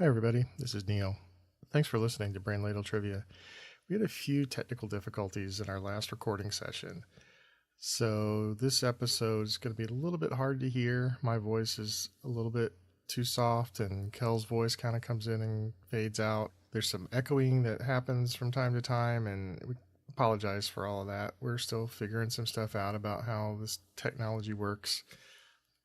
Hi, everybody. This is Neil. Thanks for listening to Brain Ladle Trivia. We had a few technical difficulties in our last recording session, so this episode is going to be a little bit hard to hear. My voice is a little bit too soft, and Kel's voice kind of comes in and fades out. There's some echoing that happens from time to time, and we apologize for all of that. We're still figuring some stuff out about how this technology works,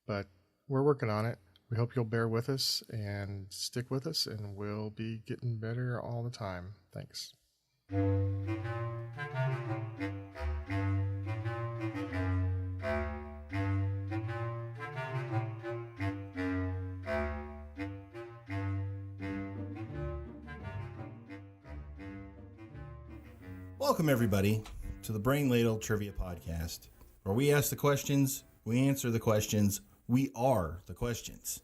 but we're working on it. We hope you'll bear with us and stick with us, and we'll be getting better all the time. Thanks. Welcome, everybody, to the Brain Ladle Trivia Podcast, where we ask the questions, we answer the questions, we are the questions.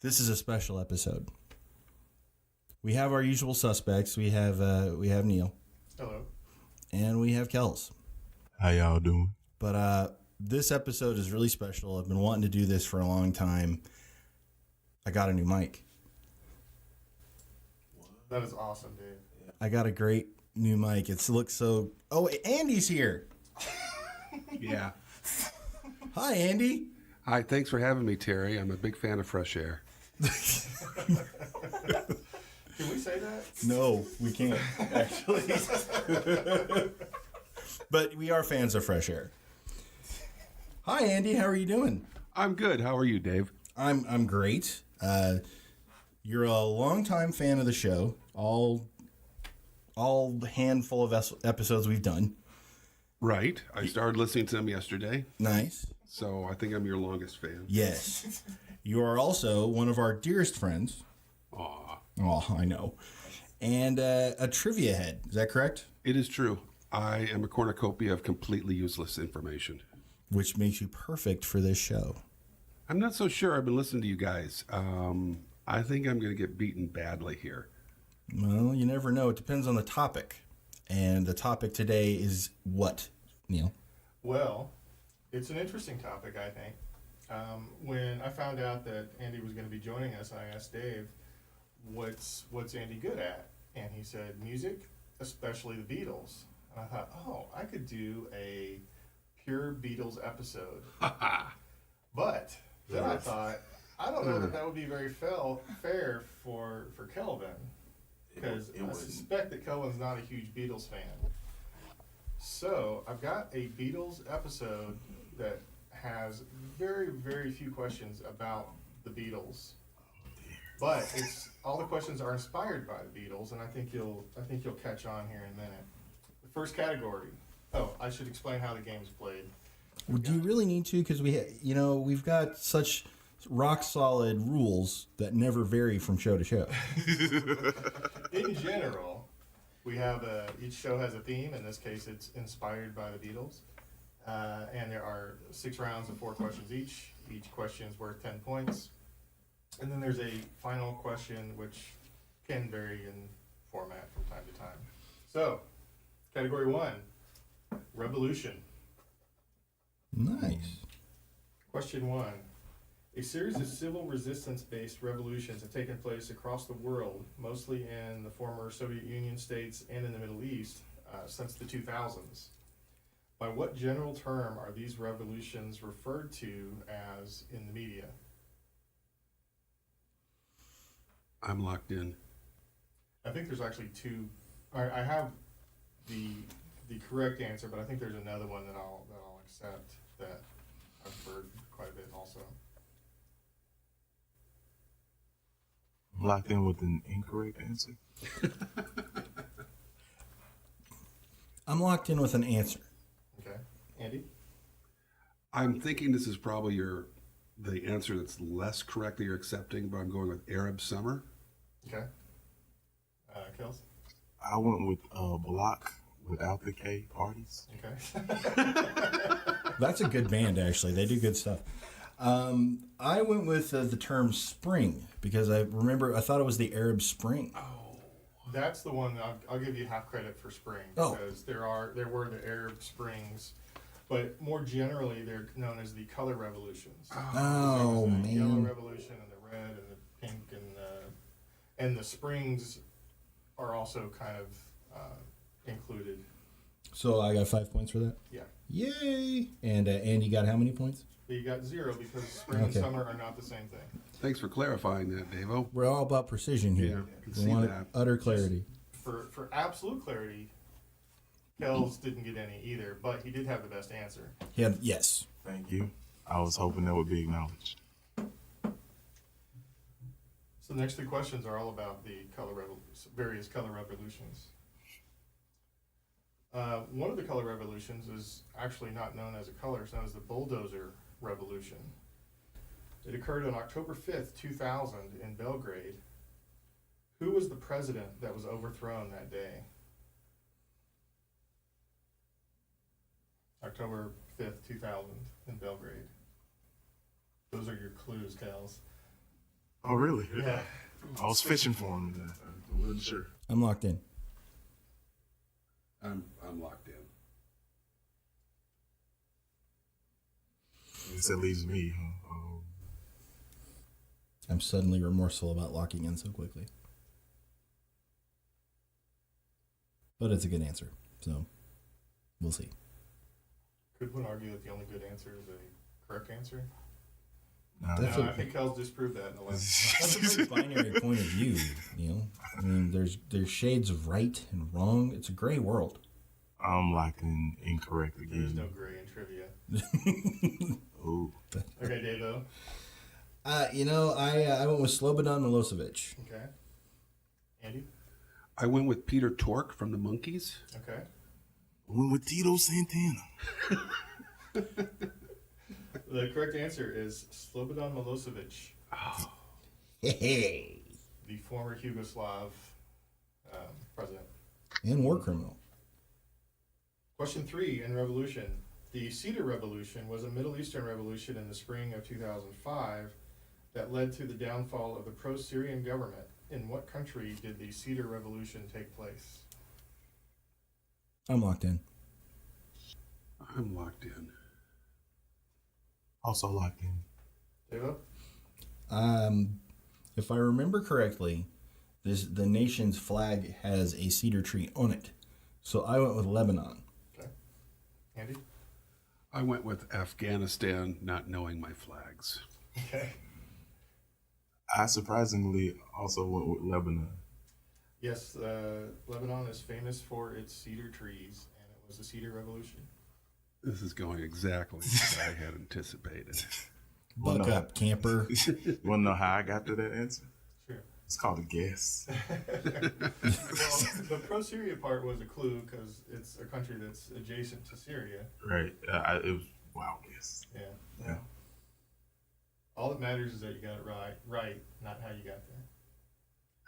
This is a special episode. We have our usual suspects. We have Neil. Hello. And we have Kels. How y'all doing? But this episode is really special. I've been wanting to do this for a long time. I got a new mic. That is awesome, Dave. I got a great new mic. It looks so... Oh, Andy's here. Yeah. Hi, Andy. Hi, thanks for having me, Terry. I'm a big fan of fresh air. Can we say that? No, we can't, actually. But we are fans of fresh air. Hi, Andy. How are you doing? I'm good. How are you, Dave? I'm great. You're a longtime fan of the show. All handful of episodes we've done. Right. I started listening to them yesterday, Nice. so I think I'm your longest fan. Yes. You are also one of our dearest friends. Aw. Oh, I know. And a trivia head. Is that correct? It is true. I am a cornucopia of completely useless information. Which makes you perfect for this show. I'm not so sure. I've been listening to you guys. I think I'm going to get beaten badly here. Well, you never know. It depends on the topic. And the topic today is what, Neil? Well, it's an interesting topic, I think. When I found out that Andy was going to be joining us, I asked Dave, what's Andy good at? And he said, music, especially the Beatles. And I thought, oh, I could do a pure Beatles episode. But then I thought, I don't know that would be very fair for Kelvin. Because I suspect that Kelvin's not a huge Beatles fan. So I've got a Beatles episode that has very, very few questions about the Beatles. But it's all the questions are inspired by the Beatles, and I think you'll catch on here in a minute. The first category. Oh, I should explain how the game's played. Well, do you really need to? Because we've got such rock solid rules that never vary from show to show. In general, we have each show has a theme. In this case, it's inspired by the Beatles. And there are 6 rounds of 4 questions each. Each question is worth 10 points. And then there's a final question, which can vary in format from time to time. So, category 1, Revolution. Nice. Question 1. A series of civil resistance-based revolutions have taken place across the world, mostly in the former Soviet Union states and in the Middle East, since the 2000s. By what general term are these revolutions referred to as in the media? I'm locked in. I think there's actually 2. I have the correct answer, but I think there's another one that I'll accept that I've heard quite a bit also. Locked in with an incorrect answer. I'm locked in with an answer. Okay. Andy? I'm thinking this is probably the answer that's less correct that you're accepting, but I'm going with Arab Summer. Okay. Kels? I went with Block without the K parties. Okay. That's a good band, actually. They do good stuff. I went with the term spring because I thought it was the Arab Spring. Oh, that's the one that I'll give you half credit for spring because there were the Arab Springs, but more generally they're known as the color revolutions. Oh, the man. yellow revolution and the red and the pink and the And the springs are also kind of included. So I got 5 points for that? Yeah. Yay! And Andy got how many points? But you got 0 because spring and Okay. summer are not the same thing. Thanks for clarifying that, Davo. We're all about precision here. Yeah, I can We see want that. utter clarity. For absolute clarity, Kels didn't get any either, but he did have the best answer. Yes. Thank you. I was hoping that would be acknowledged. So the next 3 questions are all about the various color revolutions. One of the color revolutions is actually not known as a color, it's known as the bulldozer revolution. It occurred on October 5th, 2000 in Belgrade. Who was the president that was overthrown that day? October 5th, 2000 in Belgrade. Those are your clues, Kels. Oh, really? Yeah. I was fishing for him today. I wasn't sure. I'm locked in. I'm locked in. I guess that leaves me, huh? I'm suddenly remorseful about locking in so quickly. But it's a good answer, so we'll see. Could one argue that the only good answer is a correct answer? Nah, That's No, a- I think Kels disproved that in the last. That's a very binary point of view, you know? I mean, there's shades of right and wrong. It's a gray world. I'm locked in incorrect There's no again. gray in trivia. Ooh. Okay, Davo. I went with Slobodan Milosevic. Okay. Andy? I went with Peter Tork from the Monkees. Okay. Went with Tito Santana. The correct answer is Slobodan Milosevic, Hey. the former Yugoslav president. And war criminal. Question 3 in Revolution. The Cedar Revolution was a Middle Eastern revolution in the spring of 2005 that led to the downfall of the pro-Syrian government. In what country did the Cedar Revolution take place? I'm locked in. I'm locked in. Also locked in. Davo? If I remember correctly, the nation's flag has a cedar tree on it. So I went with Lebanon. Okay. Andy? I went with Afghanistan, not knowing my flags. Okay. I surprisingly also went with Lebanon. Yes, Lebanon is famous for its cedar trees, and it was the Cedar Revolution. This is going exactly as I had anticipated. Buck No. up, camper. You want to know how I got to that answer? Sure. It's called a guess. Well, the pro-Syria part was a clue because it's a country that's adjacent to Syria. Right. It was wild guess. Yeah. Yeah. All that matters is that you got it right, not how you got there.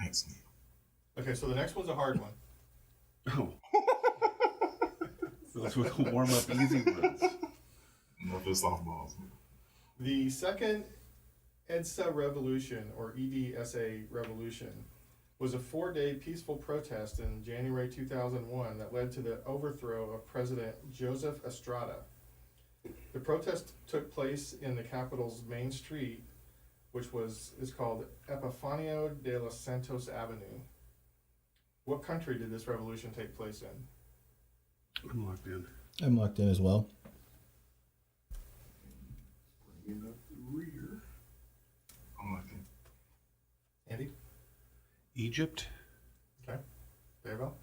Thanks, Neil. Okay, so the next one's a hard one. Oh. Those were the warm-up easy ones. No for softballs. The second EDSA revolution, or EDSA revolution, was a 4-day peaceful protest in January 2001 that led to the overthrow of President Joseph Estrada. The protest took place in the capital's main street, which is called Epifanio de los Santos Avenue. What country did this revolution take place in? I'm locked in. I'm locked in as well. Bringing up the rear. I'm locked in. Andy? Egypt. Okay. Davo?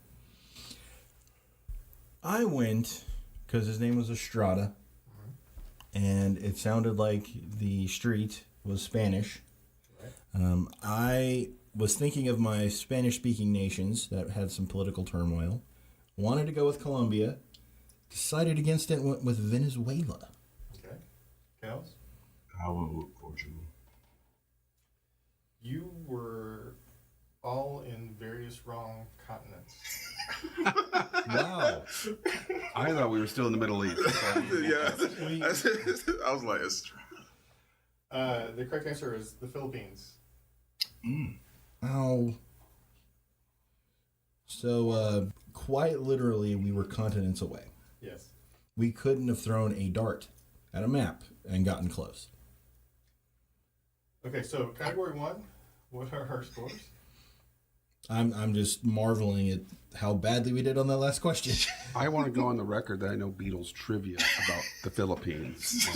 I went because his name was Estrada, and it sounded like the street was Spanish. Right. I was thinking of my Spanish-speaking nations that had some political turmoil. Wanted to go with Colombia. Decided against it and went with Venezuela. Okay. Kels? I went with Portugal. You were all in various wrong continents. Wow. I thought we were still in the Middle East. I was like, it's The correct answer is the Philippines. Ow. So, quite literally, we were continents away. Yes. We couldn't have thrown a dart at a map and gotten close. Okay, so category 1, what are our scores? I'm just marveling at how badly we did on that last question. I want to go on the record that I know Beatles trivia about the Philippines.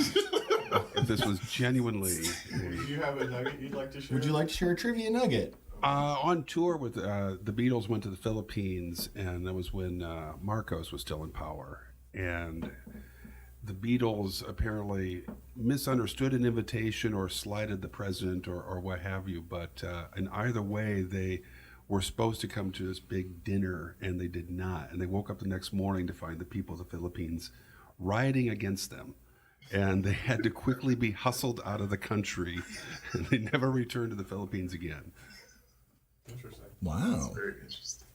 If this was genuinely Do you have a nugget you'd like to share? Would you like to share a trivia nugget? on tour with the Beatles, went to the Philippines, and that was when Marcos was still in power, and the Beatles apparently misunderstood an invitation or slighted the president or what have you. But in either way, they were supposed to come to this big dinner, and they did not. And they woke up the next morning to find the people of the Philippines rioting against them. And they had to quickly be hustled out of the country, and they never returned to the Philippines again. Interesting. Wow. Very interesting.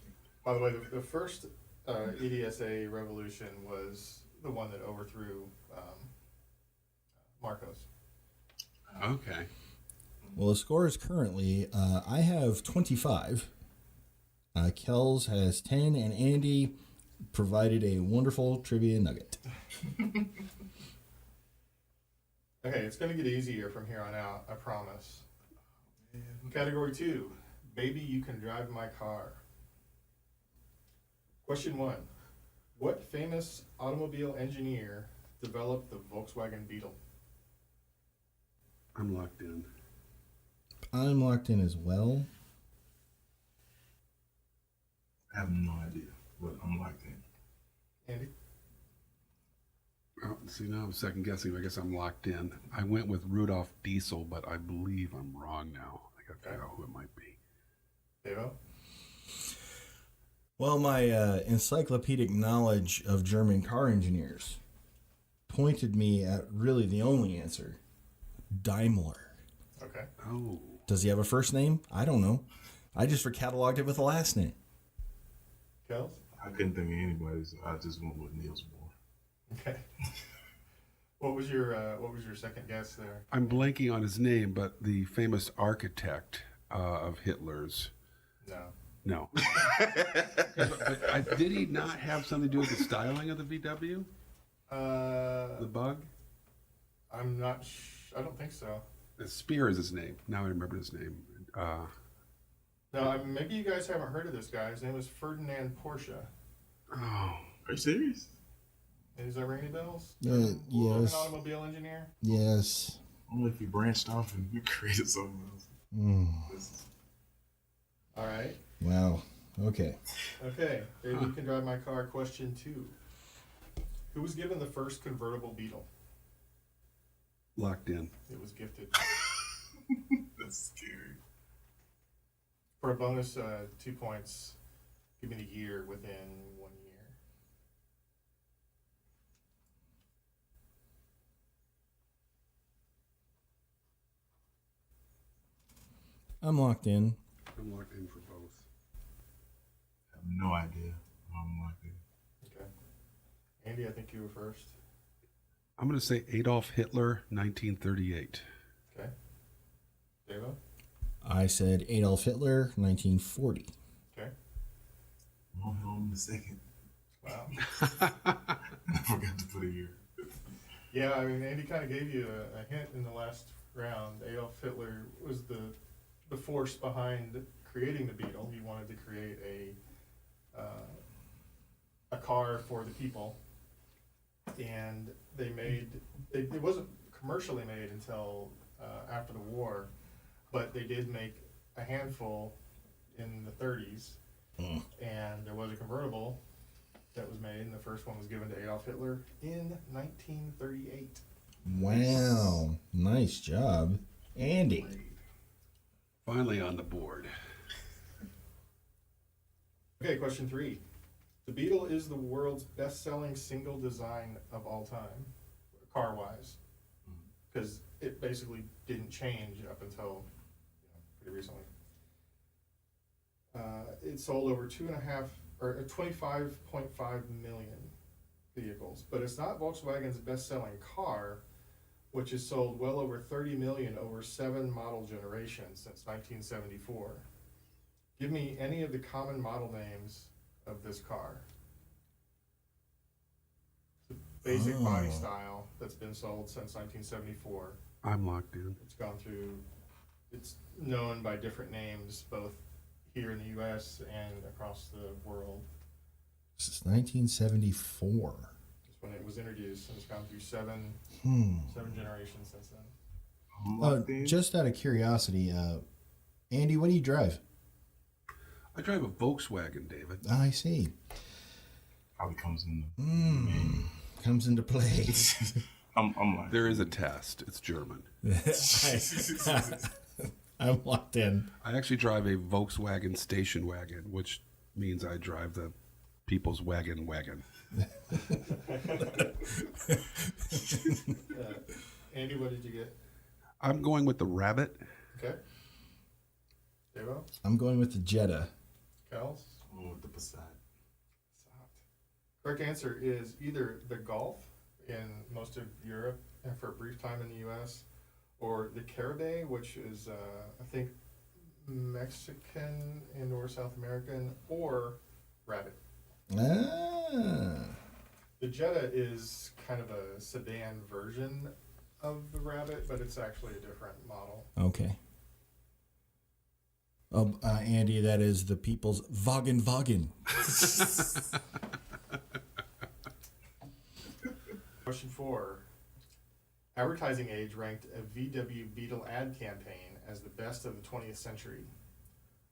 By the way, the first EDSA revolution was the one that overthrew Marcos. Okay. Well, the score is currently I have 25. Kels has 10, and Andy provided a wonderful trivia nugget. Okay, it's going to get easier from here on out, I promise. Category 2, Baby, You Can Drive My Car. Question 1. What famous automobile engineer developed the Volkswagen Beetle? I'm locked in. I'm locked in as well. I have no idea, but I'm locked in. Andy? Oh, see, now I'm second guessing. I guess I'm locked in. I went with Rudolph Diesel, but I believe I'm wrong now. I got to figure out who it might be. Davo? Well, my encyclopedic knowledge of German car engineers pointed me at really the only answer. Daimler. Okay. Oh. Does he have a first name? I don't know. I just cataloged it with a last name. Kels? I couldn't think of anybody, so I just went with Niels Bohr. Okay. What was your second guess there? I'm blanking on his name, but the famous architect of Hitler's. No. No. Did he not have something to do with the styling of the VW? The bug? I'm not. I don't think so. Spear is his name. Now I remember his name. No, maybe you guys haven't heard of this guy. His name is Ferdinand Porsche. Oh. Are you serious? Is that ring any bells? Yes. An automobile engineer. Yes. Only if you branched off and you created something else. Mm. All right. Wow. Okay. Okay. Baby, You Can Drive My Car. Question 2. Who was given the first convertible Beetle? Locked in. It was gifted. That's scary. For a bonus 2 points, give me the year within 1 year. I'm locked in. I'm locked in for both. I have no idea. I'm locked in. Okay. Andy, I think you were first. I'm going to say Adolf Hitler, 1938. Okay. Davo? I said Adolf Hitler, 1940. Okay. I'm the second. Wow. I forgot to put a year. Yeah, I mean, Andy kind of gave you a hint in the last round. Adolf Hitler was the force behind creating the Beetle. He wanted to create a car for the people, and it wasn't commercially made until after the war, but they did make a handful in the 30s, and there was a convertible that was made, and the first one was given to Adolf Hitler in 1938. Wow. Nice job. Andy. Finally on the board. Okay, question 3. The Beetle is the world's best-selling single design of all time, car-wise, because it basically didn't change up until pretty recently. It sold over 25.5 million vehicles, but it's not Volkswagen's best-selling car, which has sold well over 30 million over 7 model generations since 1974. Give me any of the common model names of this car. It's a basic body style that's been sold since 1974. I'm locked in. It's known by different names both here in the U.S. and across the world. This is 1974. That's when it was introduced, and it's gone through seven generations since then. I'm locked in. Just out of curiosity, Andy, what do you drive? I drive a Volkswagen, David. I see. Probably comes in. Comes into play. I'm like, There is a test. It's German. I'm locked in. I actually drive a Volkswagen station wagon, which means I drive the people's wagon. Andy, what did you get? I'm going with the Rabbit. Okay. Davo? I'm going with the Jetta. Kels? with the Passat. Correct answer is either the Golf in most of Europe and for a brief time in the U.S., or the Caribe, which is, I think, Mexican and or South American, or Rabbit. Ah. The Jetta is kind of a sedan version of the Rabbit, but it's actually a different model. Okay. Oh, Andy, that is the people's Wagen. Question 4. Advertising Age ranked a VW Beetle ad campaign as the best of the 20th century.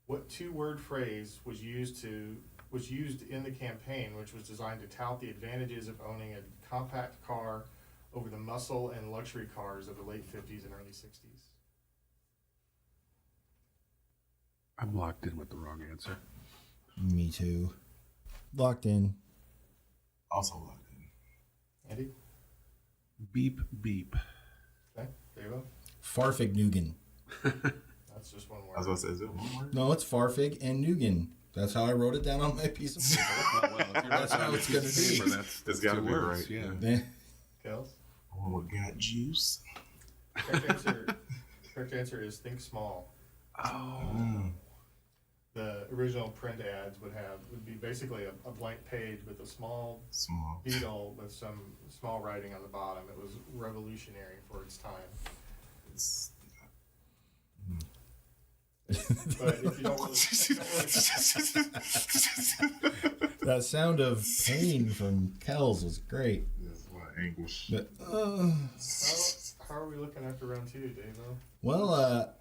What two-word phrase was used in the campaign, which was designed to tout the advantages of owning a compact car over the muscle and luxury cars of the late 50s and early 60s? I'm locked in with the wrong answer. Me too. Locked in. Also locked in. Andy? Beep, beep. Okay. Davo? Farfignugan. That's just one word. I was going to say, is it one word? No, it's Farfig and Nugan. That's how I wrote it down on my piece of paper. That's how it's going to be. That's got to two be words, right. yeah. Kels? Oh, got juice. Correct answer is think small. Oh. The original print ads would be basically a blank page with a small beetle with some small writing on the bottom. It was revolutionary for its time. It's, But if you don't really That sound of pain from Kels was great. That's a lot of anguish. But, how are we looking after round 2, Davo? well,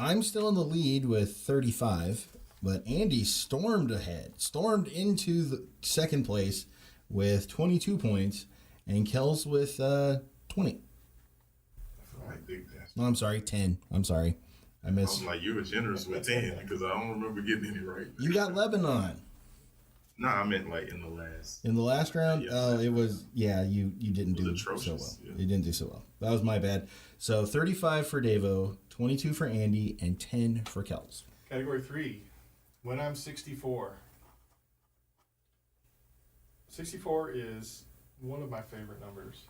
I'm still in the lead with 35, but Andy stormed into the second place with 22 points, and Kels with 20. I feel like Big Dash. No, I'm sorry, 10. I'm sorry. I I missed. was like, you were generous with 10 because I don't remember getting any right. You got Lebanon. No, I meant like in the last. In the last round, Yeah, it was, you didn't It was do atrocious, so well. yeah. You didn't do so well. That was my bad. So 35 for Davo, 22 for Andy, and 10 for Kels. Category 3. When I'm 64. 64 is one of my favorite numbers.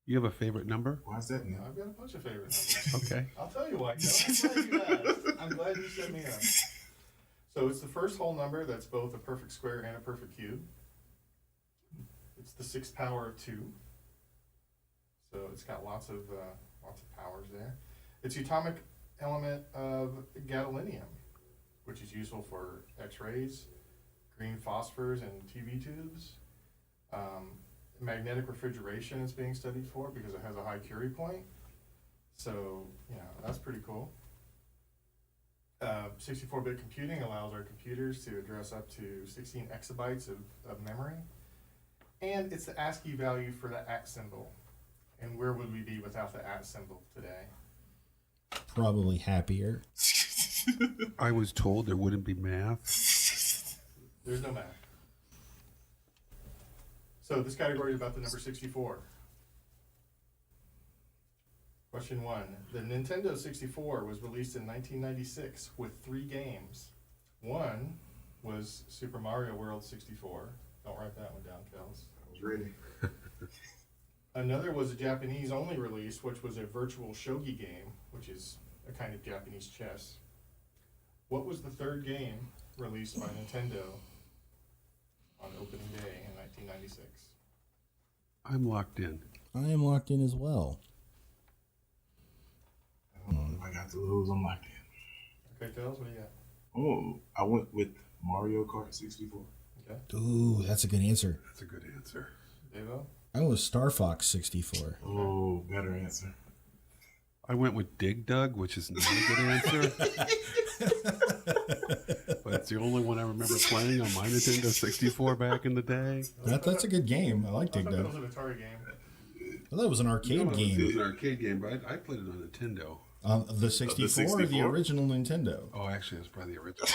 You have a favorite number? Why is that now? I've got a bunch of favorite numbers. Okay. I'll tell you why. I'm glad you asked. I'm glad you set me up. So it's the first whole number that's both a perfect square and a perfect cube. It's the 6th power of 2. So it's got lots of powers there. It's the atomic element of gadolinium, which is useful for X-rays, green phosphors, and TV tubes. Magnetic refrigeration is being studied for because it has a high Curie point. So, that's pretty cool. 64-bit computing allows our computers to address up to 16 exabytes of memory. And it's the ASCII value for the @ symbol. And where would we be without the @ symbol today? Probably happier. I was told there wouldn't be math. There's no math. So this category is about the number 64. Question 1. The Nintendo 64 was released in 1996 with 3 games. One was Super Mario World 64. Don't write that one down, Kels. I was ready. Another was a Japanese-only release, which was a virtual shogi game, which is a kind of Japanese chess. What was the third game released by Nintendo on opening day in 1996? I'm locked in. I am locked in as well. I don't know if I got to lose. I'm locked in. Okay, Kels, what do you got? Oh, I went with Mario Kart 64. Okay. Ooh, that's a good answer. That's a good answer. Davo? I went with Star Fox 64. Oh, better answer. I went with Dig Dug, which is not a good answer. But it's the only one I remember playing on my Nintendo 64 back in the day. That's a good game. I like I Dig thought that Dug. was an Atari game. I thought it was an arcade It was game. an arcade game, but I played it on Nintendo. The 64 or the original Nintendo? Oh, actually, it's probably the original.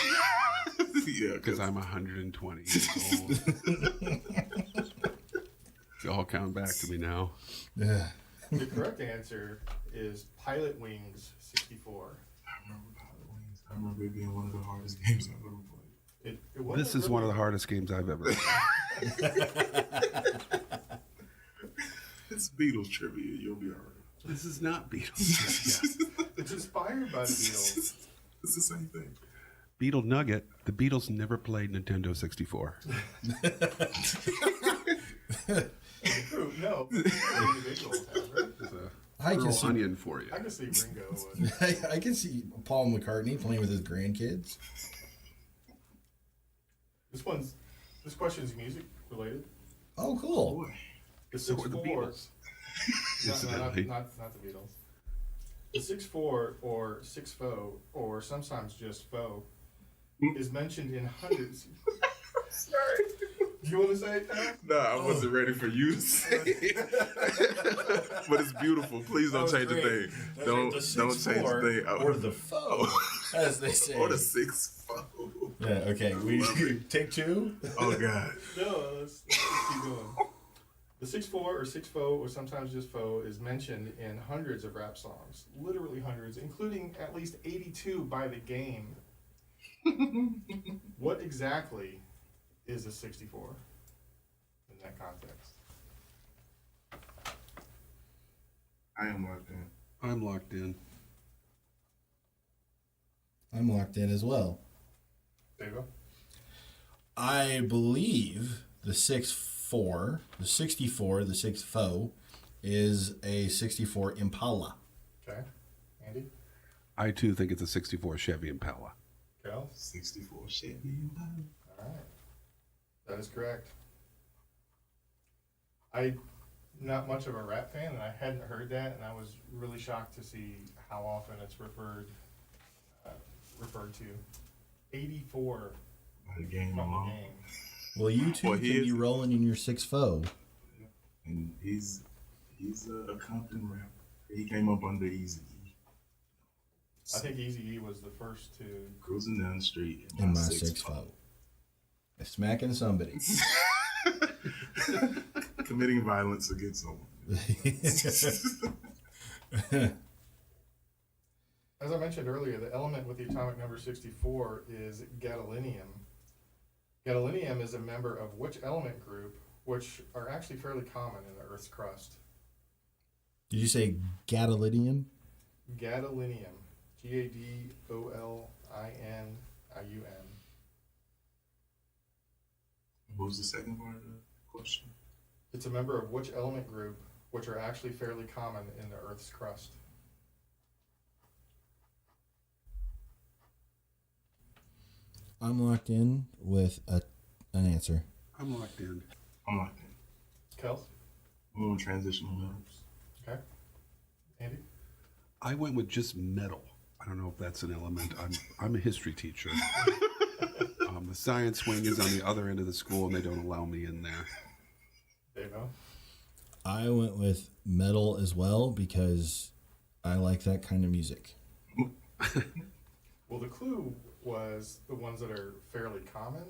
Yeah, Because I'm 120 years old. It's all coming back to me now. Yeah. The correct answer is Pilot Wings 64. I remember Pilot Wings. I remember it being one of the hardest games I've ever played. It wasn't This is one of the hardest games I've ever played. It's Beatles trivia. You'll be alright. This is not Beatles. It's inspired by the Beatles. It's the same thing. Beatle Nugget. The Beatles never played Nintendo 64. True, no. But the individuals have, right? It's a I can little see- onion for you. I can see Ringo. Was, I can see Paul McCartney playing with his grandkids. this question's music related. Oh, cool. Boy. The So are the 6'4". Beatles. No, Incidentally. not the Beatles. The 6'4" or 6 foe, or sometimes just foe, is mentioned in hundreds. Sorry. Do you want to say it, Kyle? No, I wasn't ready for you to say it. But it's beautiful. Please don't change the thing. Don't change the thing. Or the foe, as they say. Or the 6 foe. Yeah, okay. We take two. Oh God. No, let's keep going. The 6'4" or 6 foe, or sometimes just foe, is mentioned in hundreds of rap songs. Literally hundreds, including at least 82 by The Game. What exactly is a 64 in that context? I am locked in. I'm locked in. I'm locked in as well. There you go. I believe the 6'4", the 64, the 6 foe, is a 64 Impala. Okay. Andy? I too think it's a 64 Chevy Impala. Cal? 64 Chevy. All right. That is correct. I'm not much of a rap fan, and I hadn't heard that, and I was really shocked to see how often it's referred to. 84 By the game from the alone. game. Well, you two Well, can he be is- rolling in your 6 foe. And he's a Compton rapper. He came up under Easy E. I think Eazy-E was the first to. Cruising down the street In my 6 foe. Smacking somebody. Committing violence against someone. As I mentioned earlier, the element with the atomic number 64 is gadolinium. Gadolinium is a member of which element group, which are actually fairly common in the Earth's crust? Did you say gadolinium? Gadolinium. Gadolinium. What was the second part of the question? It's a member of which element group, which are actually fairly common in the Earth's crust? I'm locked in with an answer. I'm locked in. I'm locked in. Kels? I'm on transitional metals. Okay. Andy? I went with just metal. I don't know if that's an element. I'm a history teacher. The science wing is on the other end of the school, and they don't allow me in there. Davo? I went with metal as well because I like that kind of music. Well, the clue was the ones that are fairly common.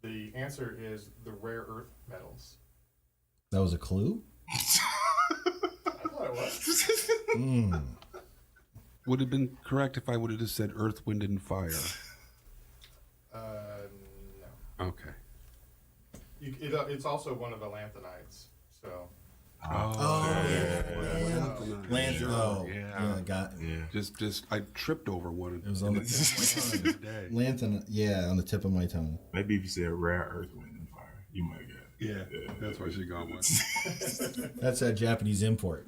The answer is the rare earth metals. That was a clue? I thought it was. Would have been correct if I would have just said earth, wind, and fire. No. Okay. It's also one of the lanthanides. So, Yeah, got Yeah. Just I tripped over one. It was on the Day. lantern. Yeah, on the tip of my tongue. Maybe if you said rare earth, wind, and fire, you might get it. Yeah, that's why she got one. That's that Japanese import.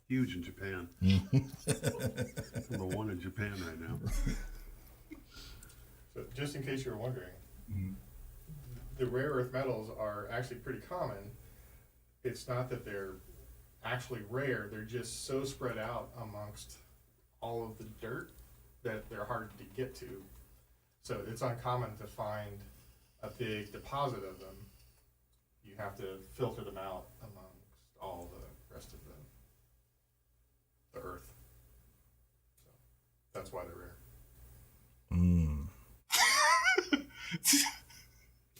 Huge in Japan. Number one in Japan right now. So just in case you were wondering, the rare earth metals are actually pretty common. It's not that they're actually rare, they're just so spread out amongst all of the dirt that they're hard to get to. So it's uncommon to find a big deposit of them. You have to filter them out amongst all the rest of the earth. So that's why they're rare.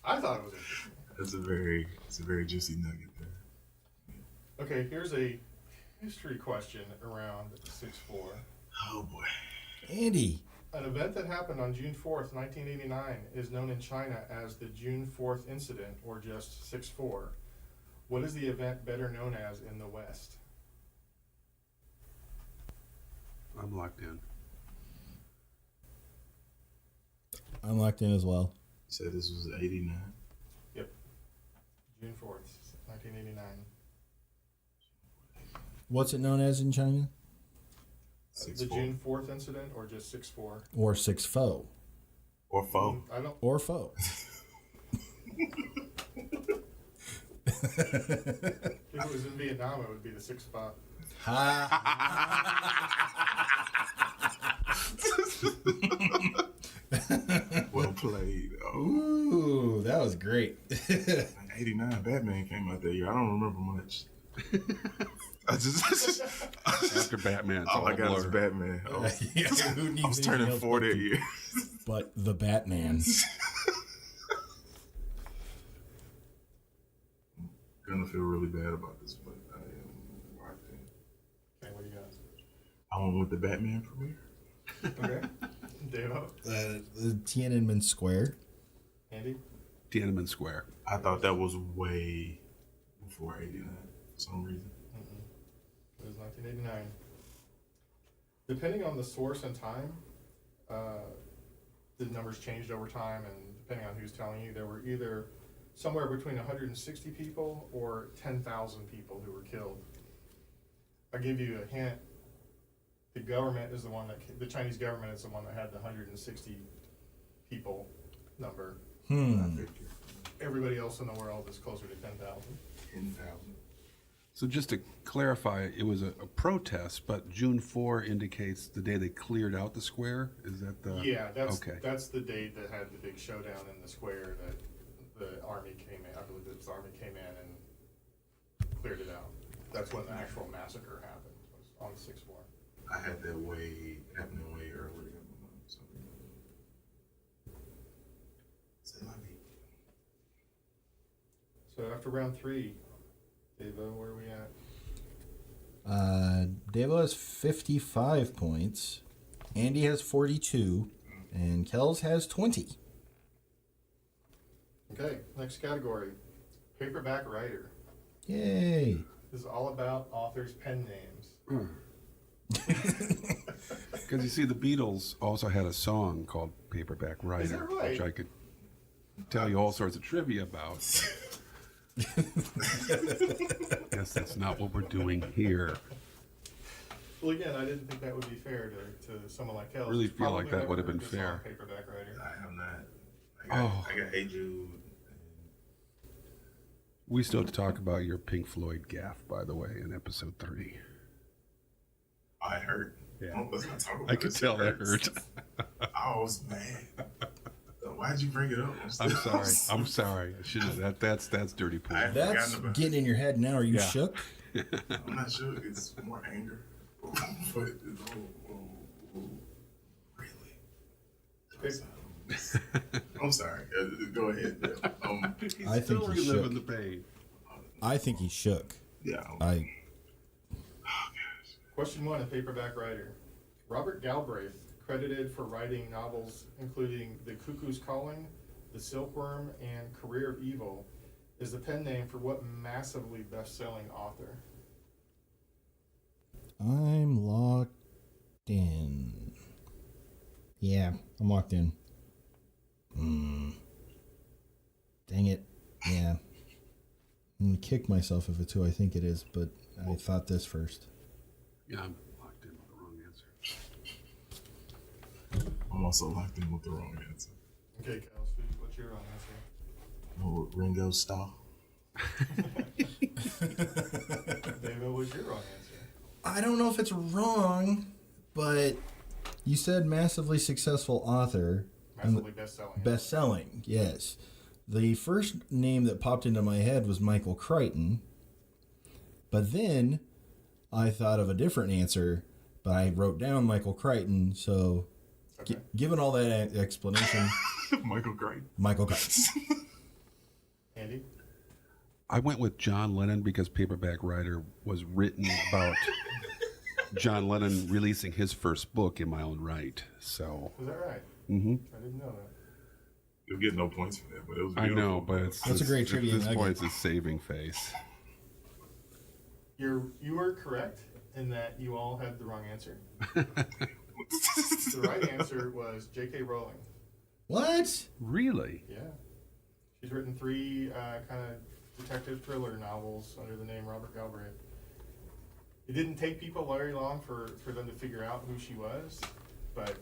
I thought it was interesting. It's a very juicy nugget there. Okay, here's a history question around 6-4. Oh boy. Andy. An event that happened on June 4th, 1989 is known in China as the June 4th incident, or just 6-4. What is the event better known as in the West? I'm locked in. I'm locked in as well. You said this was 89? Yep. June 4th, 1989. What's it known as in China? The June 4th incident, or just 6-4? Or 6-4. Or foe. I don't. Or foe. If it was in Vietnam, it would be the 6-5. Well played. Oh. Ooh, that was great. 89 Batman came out that year. I don't remember much. After Batman, all I got is Batman. Oh. Yeah, who needs I was turning anything 4 else that year. But the Batman. Gonna feel really bad about this, but I am locked in. Okay, what do you got? I went with the Batman premiere. Okay. Davo? The Tiananmen Square. Andy? Tiananmen Square. I thought that was way before 89 for some reason. It was 1989. Depending on the source and time, the numbers changed over time, and depending on who's telling you, there were either somewhere between 160 people or 10,000 people who were killed. I'll give you a hint. The government is the one the Chinese government is the one that had the 160 people number. Everybody else in the world is closer to 10,000. 10,000. So just to clarify, it was a protest, but June 4 indicates the day they cleared out the square? Is that the... Yeah, Okay. that's the date that had the big showdown in the square that the army came in. I believe the army came in and cleared it out. That's when the actual massacre happened, was on 6-4. I had that happening way earlier. So after round 3, Davo, where are we at? Davo has 55 points. Andy has 42. And Kels has 20. Okay, next category. Paperback writer. Yay. This is all about authors' pen names. Because you see, the Beatles also had a song called Paperback Writer, Is that right? which I could tell you all sorts of trivia about. Guess that's not what we're doing here. Well, again, I didn't think that would be fair to someone like Kels. Really feel like Probably that would have never been heard this fair. song, Paperback writer. I have not. I got Hey Jude. We still have to talk about your Pink Floyd gaffe, by the way, in episode 3. I hurt. Yeah. Let's not talk about I could this. tell that hurt. I was mad. Why'd you bring it up? I'm sorry. I should have. That's dirty pool. That's getting in your head now. Are you Yeah. shook? I'm not sure. It's more anger. But really? I'm sorry. Go ahead. He's I think still he's reliving shook. the pain. I think he's shook. Yeah. Question 1, a paperback writer. Robert Galbraith, credited for writing novels including The Cuckoo's Calling, The Silkworm, and Career of Evil, is the pen name for what massively best-selling author? I'm locked in. Yeah, I'm locked in. Dang it. Yeah. I'm going to kick myself if it's who I think it is, but I thought this first. Yeah, I'm locked in with the wrong answer. I'm also locked in with the wrong answer. Okay, Kels, what's your wrong answer? Oh, Ringo Starr. Davo, what's your wrong answer? I don't know if it's wrong, but you said massively successful author. Massively best-selling. Best-selling, yes. The first name that popped into my head was Michael Crichton. But then I thought of a different answer, but I wrote down Michael Crichton, so Okay. given all that explanation, Michael Crichton. Michael Crichton. Andy? I went with John Lennon because Paperback Writer was written about John Lennon releasing his first book in my own right. So. Was that right? Mm-hmm. I didn't know that. You'll get no points for that, but it was I beautiful. know, but it's That's a great trivia At this nugget. point, it's a saving face. You were correct in that you all had the wrong answer. The right answer was J.K. Rowling. What? Really? Yeah. She's written 3 kind of detective thriller novels under the name Robert Galbraith. It didn't take people very long for them to figure out who she was, but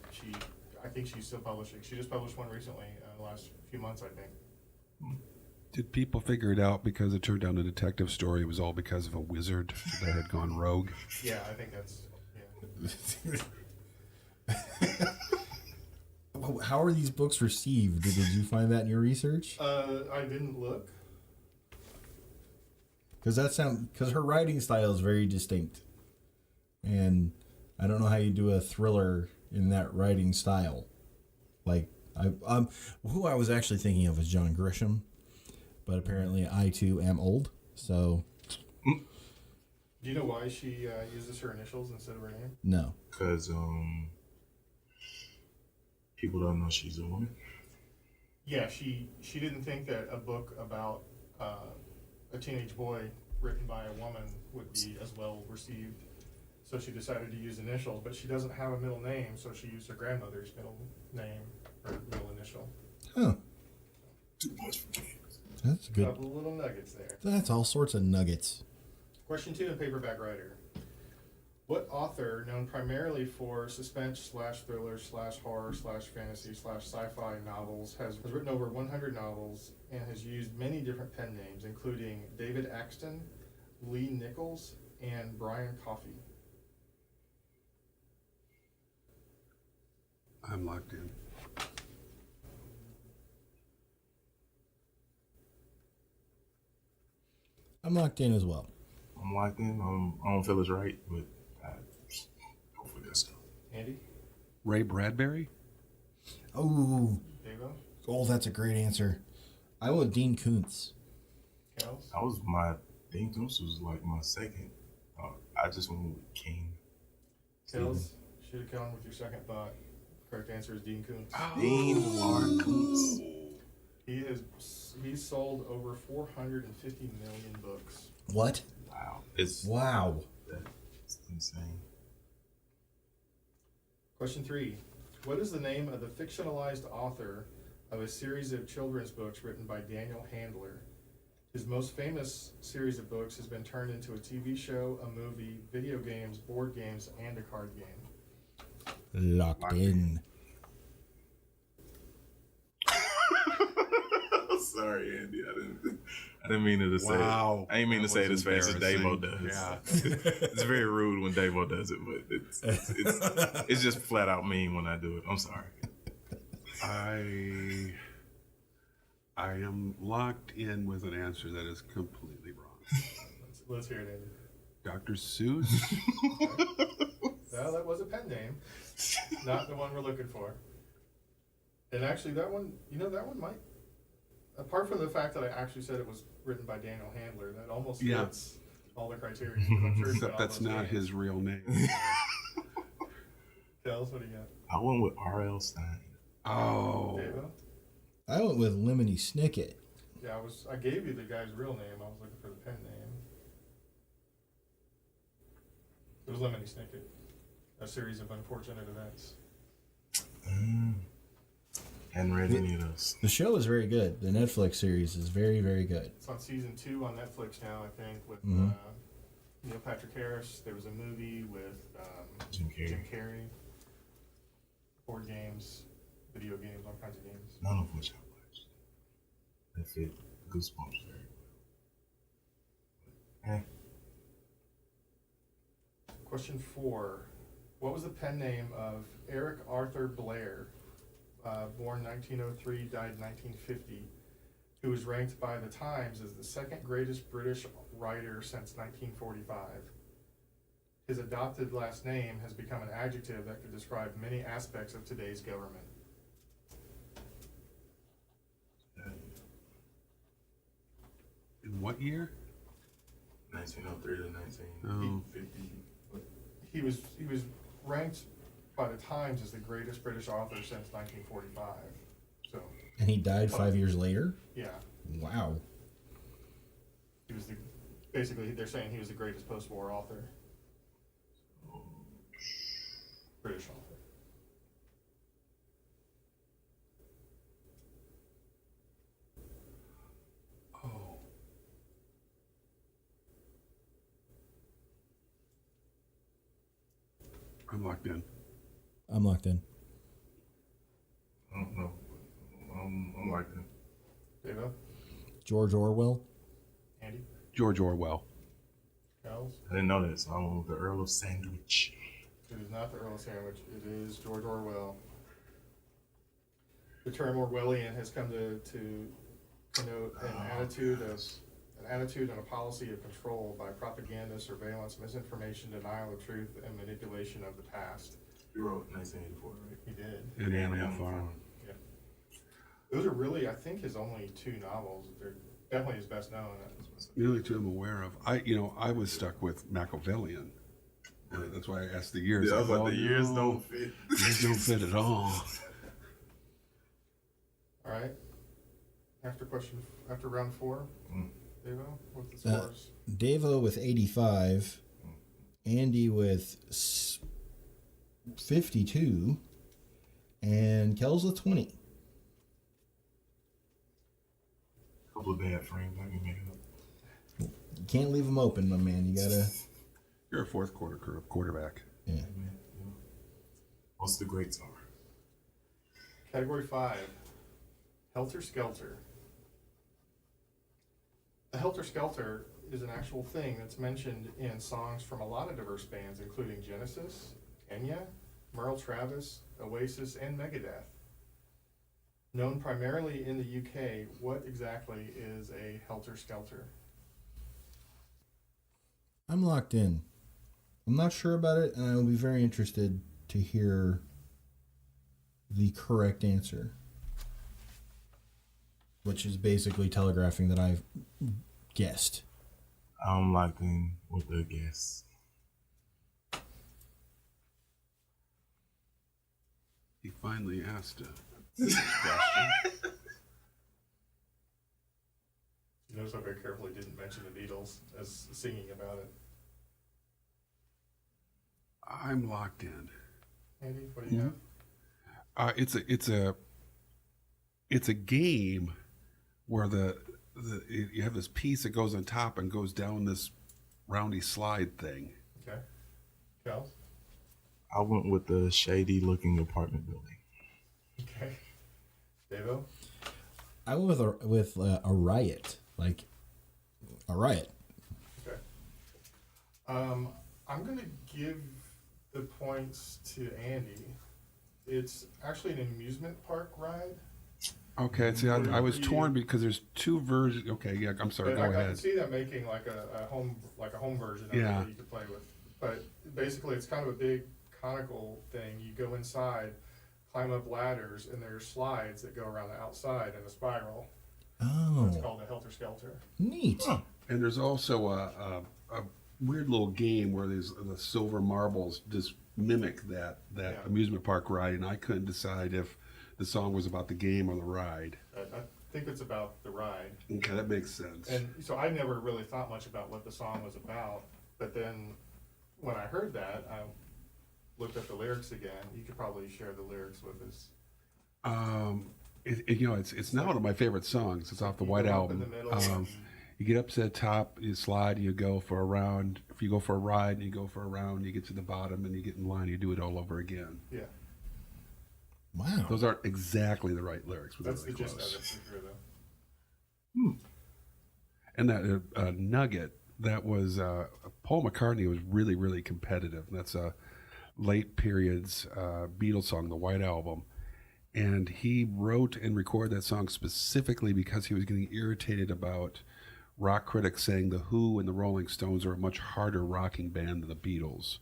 I think she's still publishing. She just published one recently, the last few months, I think. Did people figure it out because it turned out a detective story? It was all because of a wizard that had gone rogue? Yeah, I think that's, How are these books received? Did you find that in your research? I didn't look. Because her writing style is very distinct, and I don't know how you do a thriller in that writing style. Like who I was actually thinking of was John Grisham, but apparently I too am old. So Do you know why she uses her initials instead of her name? no. Because people don't know she's a woman. Yeah, she didn't think that a book about a teenage boy written by a woman would be as well received. So she decided to use initials, but she doesn't have a middle name, so she used her grandmother's middle name, or middle initial. Huh. 2 points for James. That's good. Couple of little nuggets there. That's all sorts of nuggets. Question 2 in Paperback Writer. What author, known primarily for suspense/thriller/horror/fantasy/sci-fi novels, has written over 100 novels and has used many different pen names, including David Axton, Lee Nichols, and Brian Coffey? I'm locked in. I'm locked in as well. I'm locked in. I don't feel it's right, but hopefully that's not. Andy? Ray Bradbury? Oh, Davo? that's a great answer. I went with Dean Koontz. Kels? That was my thing. This was like my second. I just went with King. Kels? Should have gone with your second thought. Correct answer is Dean Koontz. Dean Koontz. He's sold over 450 million books. What? Wow. Wow. That's insane. Question 3. What is the name of the fictionalized author of a series of children's books written by Daniel Handler? His most famous series of books has been turned into a TV show, a movie, video games, board games, and a card game. Locked in. Sorry, Andy. I didn't mean to say it. I didn't mean to say it as fast as Davo does. Yeah. It's very rude when Davo does it, but it's just flat out mean when I do it. I'm sorry. I am locked in with an answer that is completely wrong. Let's hear it, Andy. Dr. Seuss? Well, that was a pen name. Not the one we're looking for. And actually, that one might, apart from the fact that I actually said it was written by Daniel Handler, that almost fits all the criteria. 'Cause I'm sure he's got Except all that's those not names. his real name. Kels, what do you got? I went with R.L. Stein. Oh. Davo? I went with Lemony Snicket. Yeah, I gave you the guy's real name. I was looking for the pen name. It was Lemony Snicket. A series of unfortunate events. Hadn't read any of those. The show is very good. The Netflix series is very, very good. It's on season 2 on Netflix now, I think, with Neil Patrick Harris. There was a movie with Jim Carrey. Board games, video games, all kinds of games. None of which I watched. That fit Goosebumps very well. Question 4. What was the pen name of Eric Arthur Blair, born 1903, died 1950, who was ranked by the Times as the second greatest British writer since 1945? His adopted last name has become an adjective that could describe many aspects of today's government. In what year? 1903 to 1950. He was ranked by the Times as the greatest British author since 1945. So. And he died 5 years later? Yeah. Wow. He was basically they're saying he was the greatest post-war author. British author. Oh. I'm locked in. I'm locked in. I don't know. I'm like that. Davo? George Orwell? Andy? George Orwell. Kels? I didn't know that, so I'm with the Earl of Sandwich. It is not the Earl of Sandwich. It is George Orwell. The term Orwellian has come to connote an attitude and a policy of control by propaganda, surveillance, misinformation, denial of truth, and manipulation of the past. You wrote 1984, right? He did. In Animal Farm. Yeah. Those are really, I think, his only 2 novels. They're definitely his best known. The only 2 I'm aware of. I was stuck with Machiavellian. That's why I asked the years. Yeah, I was like, oh, the years don't fit. Years don't fit at all. All right. After round 4, Davo, what's the scores? Davo with 85. Andy with 52. And Kels with 20. Couple of bad frames. I can make it up. You can't leave them open, my man. You gotta. You're a fourth quarter quarterback. Yeah. What's the great song? Category 5, Helter Skelter. The Helter Skelter is an actual thing that's mentioned in songs from a lot of diverse bands, including Genesis, Enya, Merle Travis, Oasis, and Megadeth. Known primarily in the UK, what exactly is a Helter Skelter? I'm locked in. I'm not sure about it, and I will be very interested to hear the correct answer, which is basically telegraphing that I've guessed. I'm locked in with the guess. He finally asked a question. You notice I very carefully didn't mention the Beatles as singing about it. I'm locked in. Andy, what do you have? It's a game where you have this piece that goes on top and goes down this roundy slide thing. Okay. Kels? I went with the shady looking apartment building. Okay. Davo? I went with a riot, like a riot. Okay. I'm going to give the points to Andy. It's actually an amusement park ride. Okay, see, I was torn because there's 2 versions. Okay, yeah, I'm sorry. But Go I ahead. can see them making like a home version of it Yeah. that you could play with. But basically, it's kind of a big conical thing. You go inside, climb up ladders, and there's slides that go around the outside in a spiral. It's Oh, called a Helter Skelter. neat. And there's also a weird little game where there's the silver marbles just mimic that Yeah. amusement park ride, and I couldn't decide if the song was about the game or the ride. I think it's about the ride. Okay, that makes sense. And so I never really thought much about what the song was about. But then when I heard that, I looked up the lyrics again. You could probably share the lyrics with us. It's not one of my favorite songs. It's off the White go up Album. in the middle. You get up to the top, you slide, you go for a round. If you go for a ride and you go for a round, you get to the bottom and you get in line, you do it all over again. Yeah, Wow. Those aren't exactly the right lyrics, but that's they're the really gist close. of it for sure, though. And that nugget, that was Paul McCartney was really, really competitive. That's a late periods Beatles song, the White Album. And he wrote and recorded that song specifically because he was getting irritated about rock critics saying The Who and the Rolling Stones are a much harder rocking band than the Beatles.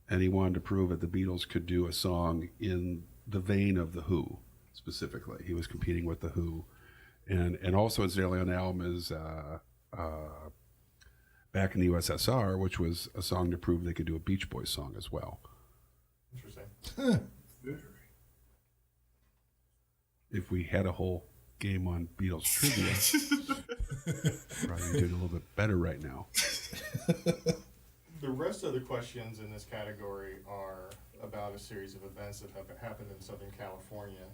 And he wanted to prove that the Beatles could do a song in the vein of The Who, specifically. He was competing with The Who. And also incidentally on the album is Back in the USSR, which was a song to prove they could do a Beach Boys song as well. Interesting. Huh. If we had a whole game on Beatles trivia, probably doing a little bit better right now. The rest of the questions in this category are about a series of events that have happened in Southern California,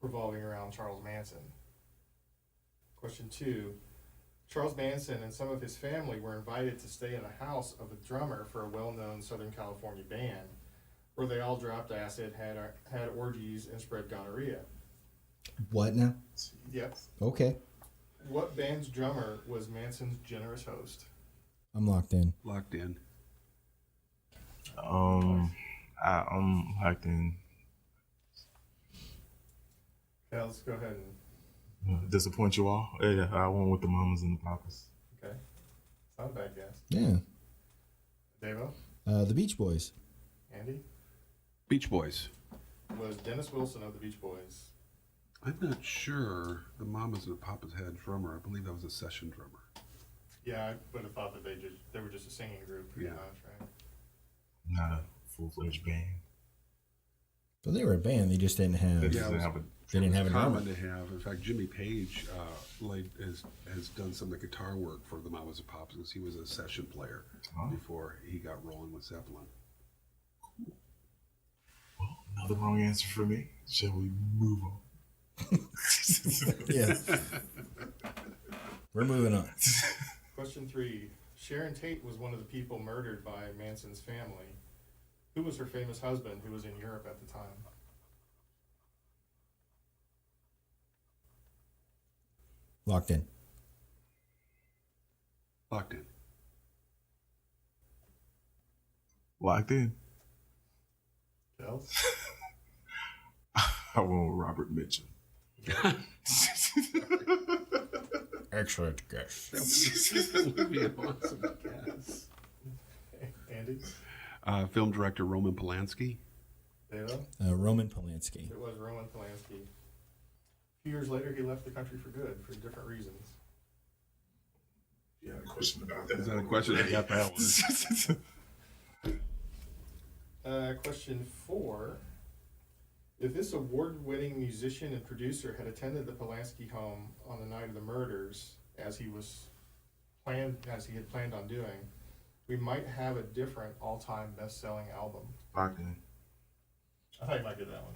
revolving around Charles Manson. Question 2. Charles Manson and some of his family were invited to stay in the house of a drummer for a well-known Southern California band, where they all dropped acid, had orgies, and spread gonorrhea. What now? Yep. Okay. What band's drummer was Manson's generous host? I'm locked in. Locked in. I'm locked in. Yeah, let's go ahead and... Disappoint you all? Yeah, I went with the Mamas and the Papas. Okay. It's not a bad guess. Yeah. Davo? The Beach Boys. Andy? Beach Boys. Was Dennis Wilson of the Beach Boys. I'm not sure the Mamas and the Papas had a drummer. I believe that was a session drummer. Yeah, I would have thought that they were just a singing group pretty Yeah. much, right? Not a full-fledged band. Well, they were a band. They just didn't have. They Yeah, doesn't have a They didn't have a drummer. Common to have. In fact, Jimmy Page has done some of the guitar work for the Mamas and Papas because he was a session player before he got rolling with Zeppelin. another wrong answer for me. Shall we move on? Yeah. We're moving on. Question 3. Sharon Tate was one of the people murdered by Manson's family. Who was her famous husband who was in Europe at the time? Locked in. Locked in. Locked in. Kels? I went with Robert Mitchum. Excellent guess. That would be an awesome guess. Andy? Film director Roman Polanski. Davo? Roman Polanski. It was Roman Polanski. A few years later, he left the country for good, for different reasons. You had a question about that? Is that a question? I got that one. Question 4. If this award-winning musician and producer had attended the Polanski home on the night of the murders, as he had planned on doing, we might have a different all-time best-selling album. Locked in. I thought you might get that one.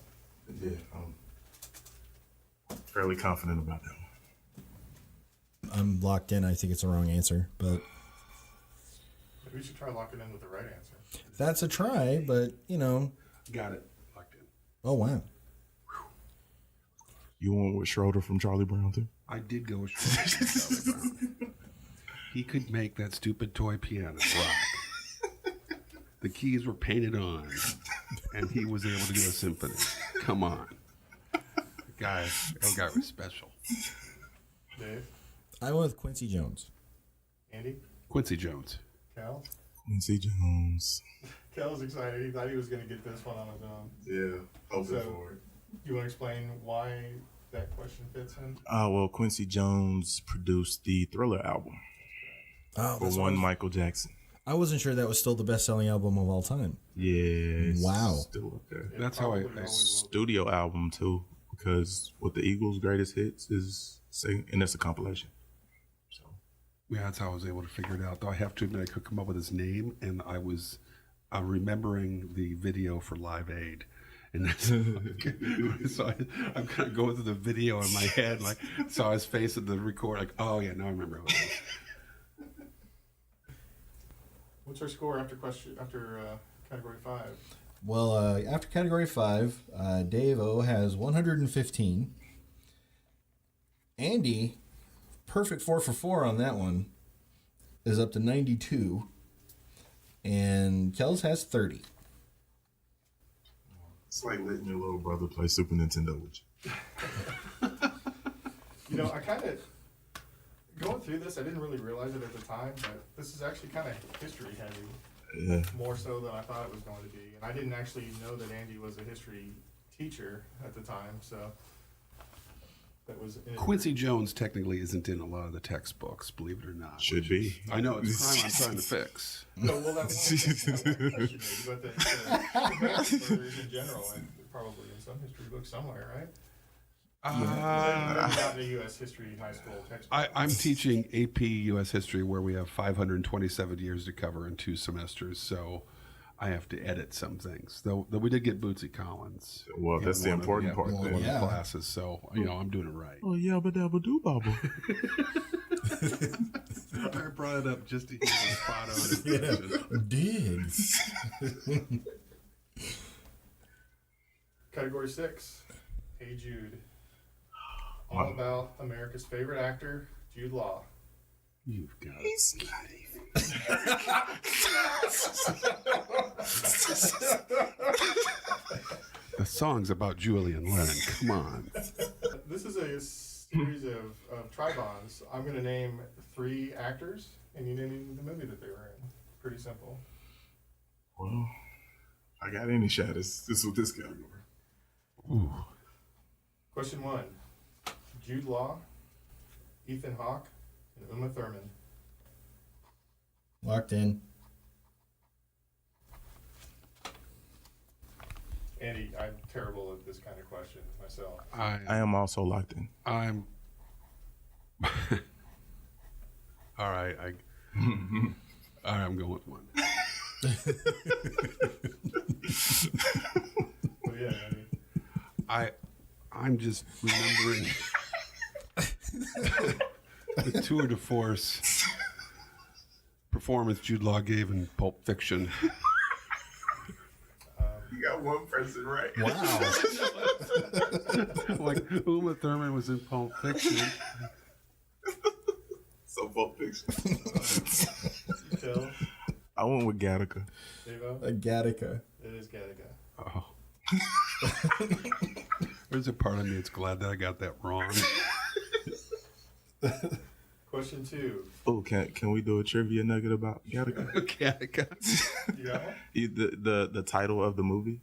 Yeah, I'm fairly confident about that one. I'm locked in. I think it's the wrong answer, but Maybe we should try locking in with the right answer. that's a try. But Got it. Locked in. oh wow. You went with Schroeder from Charlie Brown too? I did go with Charlie Brown. He could make that stupid toy piano rock. The keys were painted on, and he was able to do a symphony. Come on. That guy was special. Dave? I went with Quincy Jones. Andy? Quincy Jones. Cal? Quincy Jones. Cal was excited. He thought he was going to get this one on his own. Yeah, hoping So- for it. You want to explain why that question fits in? Well, Quincy Jones produced the Thriller album Oh, for that's one what Michael Jackson. I wasn't sure that was still the best-selling album of all time. Yeah. it's Wow. Still up there. It That's how I- probably always will. Studio album too, because with the Eagles' greatest hits and it's a compilation. So Yeah, that's how I was able to figure it out. Though I have to admit, I could come up with his name, and I was remembering the video for Live Aid. And that's so I'm kind of going through the video in my head, like saw his face at the record, like, oh yeah, now I remember what it was. What's our score after category 5? Well, after category 5, Dave O has 115. Andy, perfect 4 for 4 on that one, is up to 92. And Kels has 30. It's like letting your little brother play Super Nintendo with you. You know, I kind of, going through this, I didn't really realize it at the time, but this is actually kind of history heavy. Yeah. More so than I thought it was going to be. And I didn't actually know that Andy was a history teacher at the time, so that was... Quincy Jones technically isn't in a lot of the textbooks, believe it or not. Should be. I know, it's a crime I'm trying to fix. No, well, that won't question maybe, but the advanced learners in general, and probably in some history books somewhere, right? Not in the U.S. history high school textbook. I'm teaching AP U.S. history where we have 527 years to cover in 2 semesters, so I have to edit some things. Though we did get Bootsy Collins. Well, that's the important part. One of the classes, so I'm doing it right. Oh yeah, but dabba doo baba. I brought it up just to hear the spot on it. Digs. Category 6, Hey Jude. All about America's favorite actor, Jude Law. You've got He's it. not even. The song's about Julian Lennon. Come on. This is a series of tribons. I'm going to name 3 actors, and you name the movie that they were in. Pretty simple. Well, I got any shot. This with this category. Ooh. Question 1. Jude Law, Ethan Hawke, and Uma Thurman. Locked in. Andy, I'm terrible at this kind of question myself. I am also locked in. I'm all right. I'm going with 1. But yeah, I mean, I'm just remembering the tour de force performance Jude Law gave in Pulp Fiction. You got one person right. Wow. Like Uma Thurman was in Pulp Fiction. So Pulp Fiction. Kel, I went with Gattaca. Davo? Gattaca. It is Gattaca. Oh. There's a part of me that's glad that I got that wrong. Question 2. Oh, can we do a trivia nugget about Gattaca? Gattaca. You got one? The title of the movie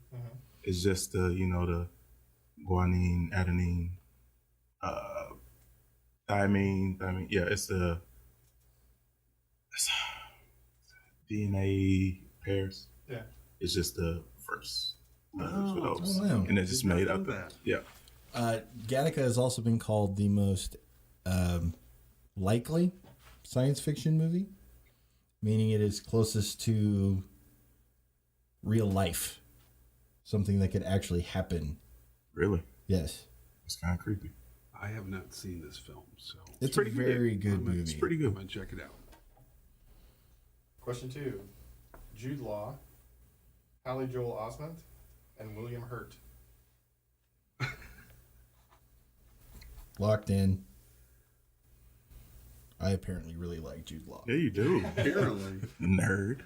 is just the guanine, adenine, thymine. Yeah, it's DNA pairs. Yeah. It's just the first letters for those, oh, wow. and it's just made up. that. Yeah. Gattaca has also been called the most likely science fiction movie, meaning it is closest to real life, something that could actually happen. Really? Yes. It's kind of creepy. I have not seen this film, so It's a pretty very good movie. It's pretty I'm good. gonna check it out. Question 2. Jude Law, Hallie Joel Osment, and William Hurt. Locked in. I apparently really like Jude Law. Yeah, you do. Apparently. Nerd.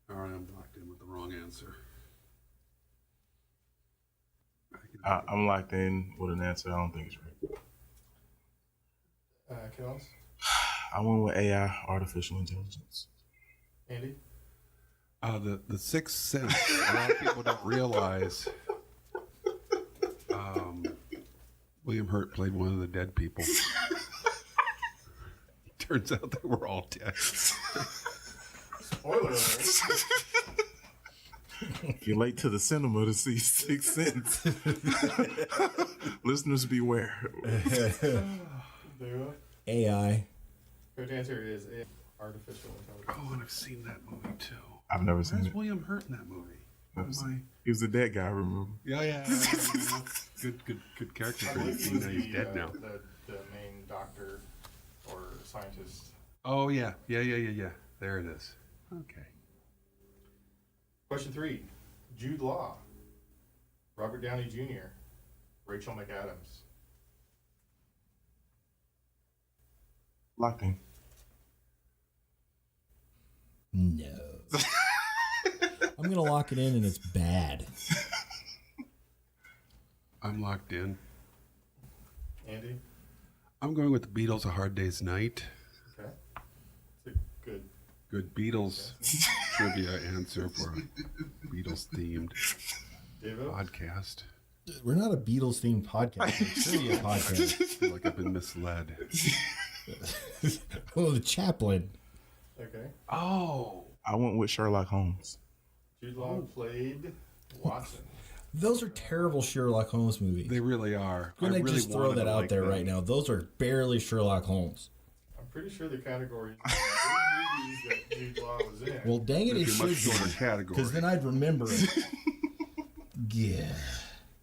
All right, I'm locked in with the wrong answer. I'm locked in with an answer I don't think is right. Kels? I went with AI, artificial intelligence. Andy? The Sixth Sense. A lot of people don't realize. William Hurt played one of the dead people. Turns out they were all dead. Spoiler alert. If you're late to the cinema to see Sixth Sense, listeners beware. Davo? AI. Correct answer is artificial intelligence. Oh, and I've seen that movie too. I've never seen Where's it. William Hurt in that movie? Never seen it. He was the dead guy, remember? Yeah. Good character I for believe he you. was He's dead now. the main doctor or scientist. Oh yeah. There it is. Okay. Question 3. Jude Law, Robert Downey Jr., Rachel McAdams. Locked in. No. I'm going to lock it in, and it's bad. I'm locked in. Andy? I'm going with the Beatles, A Hard Day's Night. Okay. It's a Good Beatles trivia answer for a Beatles-themed Davo? podcast. We're not a Beatles-themed podcast. It's really a podcast. I feel like I've been misled. Oh, the chaplain. Okay. Oh. I went with Sherlock Holmes. Jude Law played Watson. Those are terrible Sherlock Holmes movies. They really are. I'm going to just throw wanted that to out like there them. right now. Those are barely Sherlock Holmes. I'm pretty sure the category is the movies that Jude Law was in. Well, dang it, it It'd be a much should shorter be. category. Because then I'd remember it. Yeah.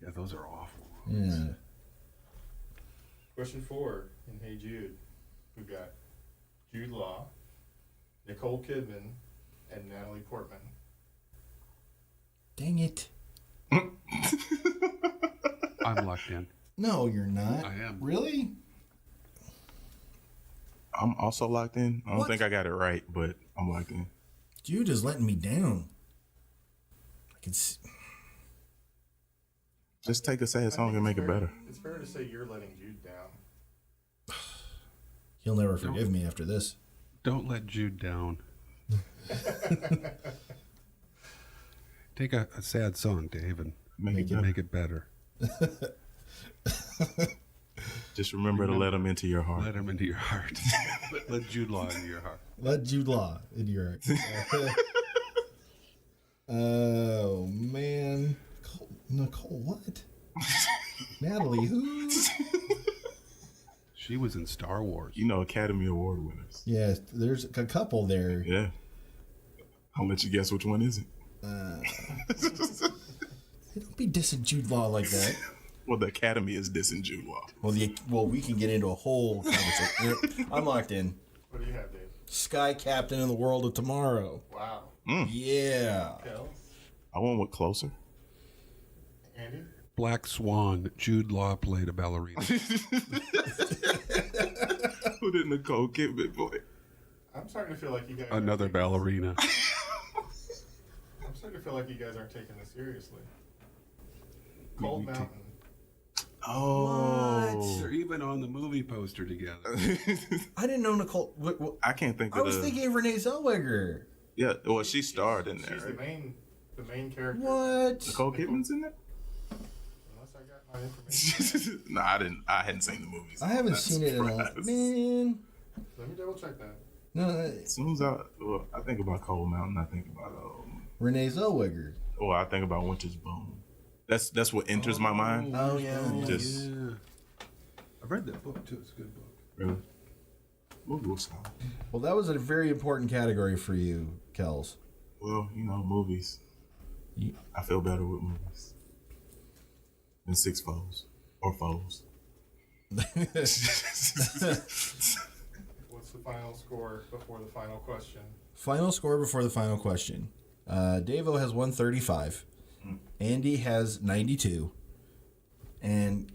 Yeah, those are awful. Yeah. Question 4 in Hey Jude. We've got Jude Law, Nicole Kidman, and Natalie Portman. Dang it. I'm locked in. No, you're not. I am. Really? I'm also locked in. I don't What? think I got it right, but I'm locked in. Jude is letting me down. I can see. Just take a sad song and make it better. It's fair to say you're letting Jude down. He'll never forgive me after this. Don't let Jude down. Take a sad song, Dave, and Make it make it better. Just remember to let them into your heart. Let him into your heart. let Jude Law into your heart. Let Jude Law in your heart. Oh, man. Nicole, what? Natalie, who? She was in Star Wars. You know, Academy Award winners. Yeah, there's a couple there. Yeah. I'll let you guess which one is it. Hey, don't be dissing Jude Law like that. Well, the Academy is dissing Jude Law. Well, we can get into a whole conversation. I'm locked in. What do you have, Dave? Sky Captain in the World of Tomorrow. Wow. Yeah. Kels? I went with Closer. Andy? Black Swan. Jude Law played a ballerina. Who did Nicole Kidman play? I'm starting to feel like you guys Another ballerina. I'm starting to feel like you guys aren't taking this seriously. Cold Mountain. Oh. They're even on the movie poster together. I didn't know Nicole. I can't think I of was the... thinking of Renee Zellweger. Yeah, well, she starred in there. She's Right? the main character. What? Nicole Kidman's in there? Unless I got my information. No, I didn't. I hadn't seen the movies. I haven't Not seen it in a surprised. man. Let me double check that. No, As soon as I think about Cold Mountain, I think about Renee Zellweger. I think about Winter's Bone. That's what enters my mind. Oh yeah. Just Yeah. I've read that book too. It's a good book. really. Movie was solid. Well, that was a very important category for you, Kels. Well, you know, movies. You- I feel better with movies than Six Foes or Foes. What's the final score before the final question? Final score before the final question. Davo has 135. Andy has 92. And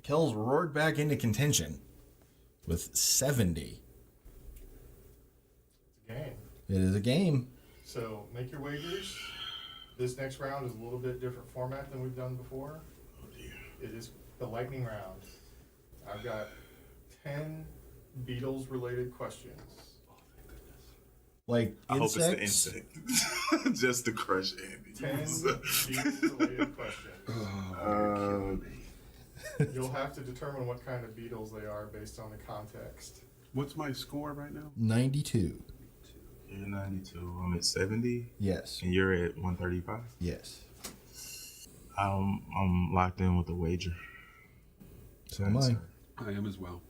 Kels roared back into contention with 70. It's a game. It is a game. So make your wagers. This next round is a little bit different format than we've done before. Oh dear. It is the lightning round. I've got 10 Beatles related questions. Like I hope it's the insects. insect. Just to crush Andy. 10 Beatles related questions. You'll have to determine what kind of Beatles they are based on the context. What's my score right now? 92. You're 92. I'm at 70, Yes. and you're at 135. Yes. I'm locked in with the wager. So am I. I am as well.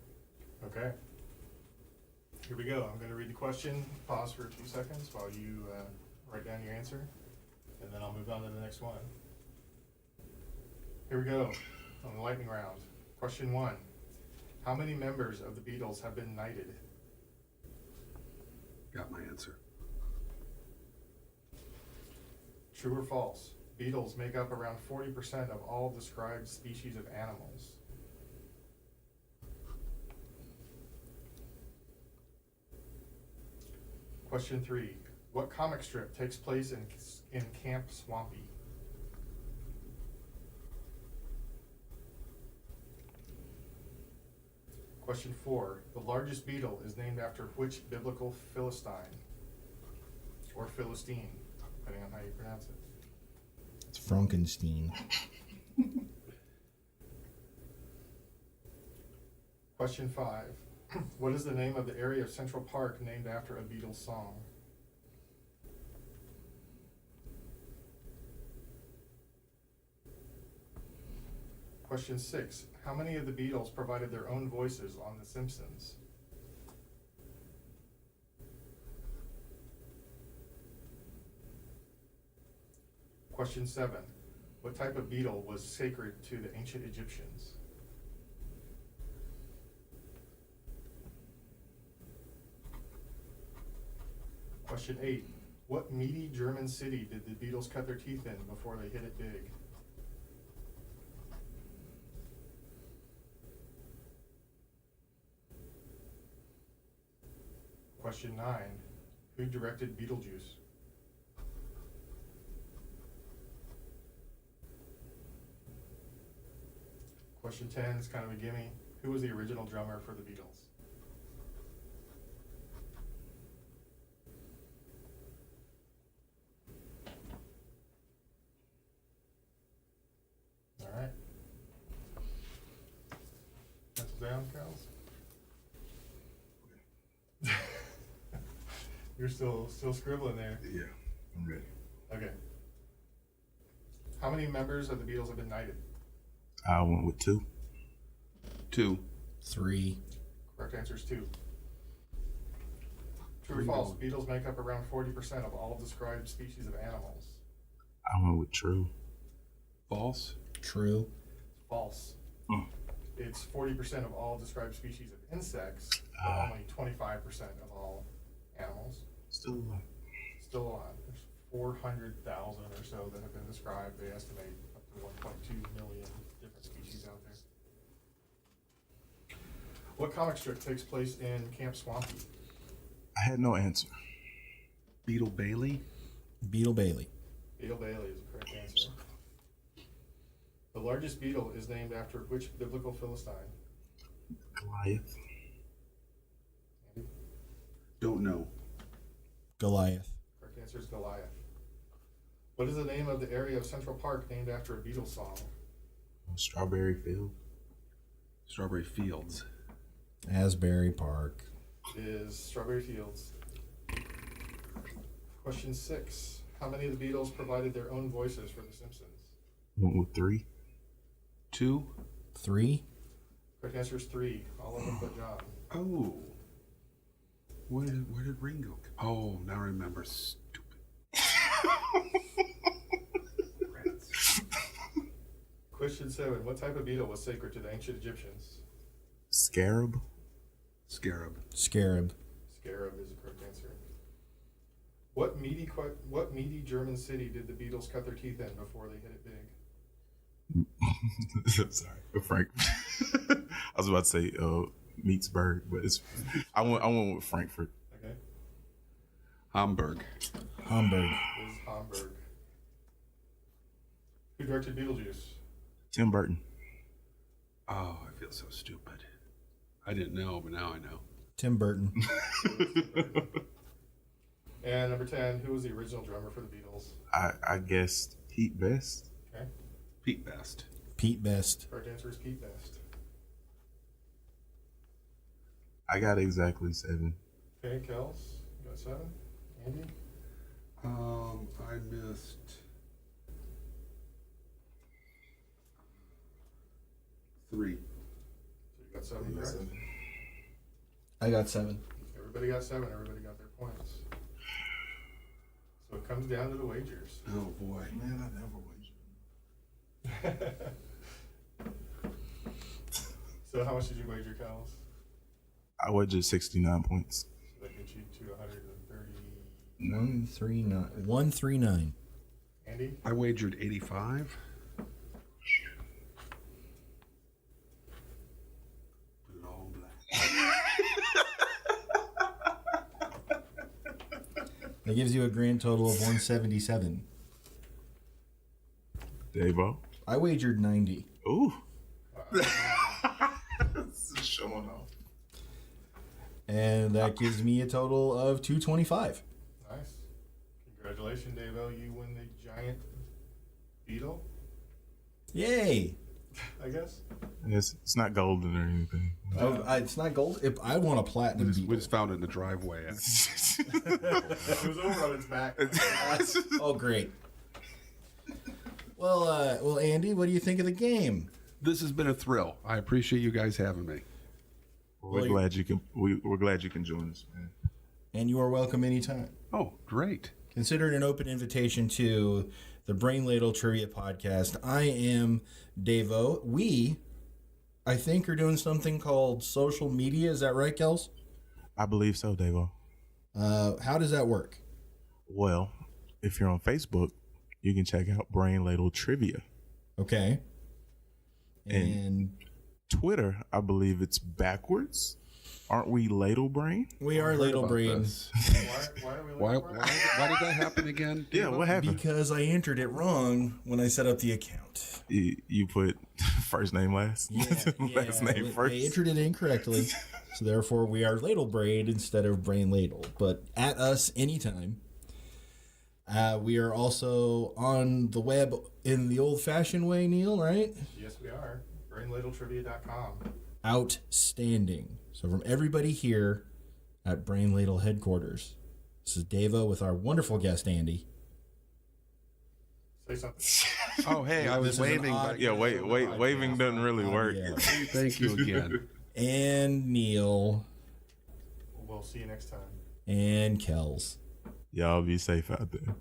Okay. Here we go. I'm going to read the question. Pause for 2 seconds while you write down your answer, and then I'll move on to the next one. Here we go, on the lightning round. Question 1. How many members of the Beatles have been knighted? Got my answer. True or false? Beetles make up around 40% of all described species of animals. Question 3. What comic strip takes place in Camp Swampy? Question 4. The largest beetle is named after which biblical Philistine? Or Philistine, depending on how you pronounce it. It's Frankenstein. Question 5. What is the name of the area of Central Park named after a Beatles song? Question 6. How many of the Beatles provided their own voices on The Simpsons? Question 7. What type of beetle was sacred to the ancient Egyptians? Question 8. What meaty German city did the Beatles cut their teeth in before they hit it big? Question 9. Who directed Beetlejuice? Question 10 is kind of a gimme. Who was the original drummer for the Beatles? All right. Pencil down, Kels. You're still scribbling there. Yeah, I'm ready. Okay. How many members of the Beatles have been knighted? I went with 2. 2. 3. Correct answer is 2. True or Ringo. false? Beetles make up around 40% of all described species of animals. I went with true. False. True. False. Hmm. It's 40% of all described species of insects, but only 25% of all animals. Still a lot. Still a lot. There's 400,000 or so that have been described. They estimate up to 1.2 million different species out there. What comic strip takes place in Camp Swampy? I had no answer. Beetle Bailey. Beetle Bailey. Beetle Bailey is the correct answer. The largest beetle is named after which biblical Philistine? Goliath. Andy? Don't know. Goliath. Correct answer is Goliath. What is the name of the area of Central Park named after a Beatles song? Strawberry Field. Strawberry Fields. Asbury Park. It is Strawberry Fields. Question 6. How many of the Beatles provided their own voices for The Simpsons? Went with 3. 2. 3. Correct answer is 3. All of them but John. Oh. Where did Ringo go? Oh, now I remember. Stupid. Question 7. What type of beetle was sacred to the ancient Egyptians? Scarab. Scarab. Scarab. Scarab is the correct answer. What meaty German city did the Beatles cut their teeth in before they hit it big? Sorry, Frank. I was about to say Meatsburg, but I went with Frankfurt. Okay. Hamburg. Hamburg. It is Hamburg. Who directed Beetlejuice? Tim Burton. Oh, I feel so stupid. I didn't know, but now I know. Tim Burton. And number 10, who was the original drummer for the Beatles? I guessed Pete Best. Okay. Pete Best. Pete Best. Correct answer is Pete Best. I got exactly 7. Okay, Kels, you got 7. Andy? I missed 3. So you got 7 correct? I got 7. Everybody got 7. Everybody got their points. So it comes down to the wagers. Oh boy. Man, I never wagered. So how much did you wager, Kels? I wagered 69 points. So that gets you to 130. 139. Andy? I wagered 85. Put it all black. That gives you a grand total of 177. Davo. I wagered 90. Ooh. Showing off. And that gives me a total of 225. Nice. Congratulations, Davo. You win the giant beetle, Yay! I guess. It's not golden or anything. It's not gold. I want a platinum We beetle. just found it in the driveway. It was over on its back. Oh, great. Well, Andy, what do you think of the game? This has been a thrill. I appreciate you guys having me. We're glad you can. We're glad you can join us, man. And you are welcome anytime. Oh, great. Consider it an open invitation to the Brain Ladle Trivia Podcast. I am Davo. We, I think, are doing something called social media. Is that right, Kels? I believe so, Davo. How does that work? Well, if you're on Facebook, you can check out Brain Ladle Trivia. Okay. And Twitter, I believe it's backwards. Aren't we Ladle Brain? we are Ladle about Brain. this. Why are we Why looking for it? did that happen again? Yeah, what happened? Because I entered it wrong when I set up the account. You put first name last, last name first. I entered it incorrectly, so therefore we are Ladle Brain instead of Brain Ladle. But at us anytime. We are also on the web in the old-fashioned way, Neil, right? Yes, we are. BrainLadleTrivia.com. Outstanding. So from everybody here at Brain Ladle headquarters, this is Davo with our wonderful guest, Andy. Say something. Oh, hey, I was This is an waving. odd- But Yeah, waving doesn't really work. Yeah. thank you again. And Neil We'll see you next time. and Kels. Y'all be safe out there.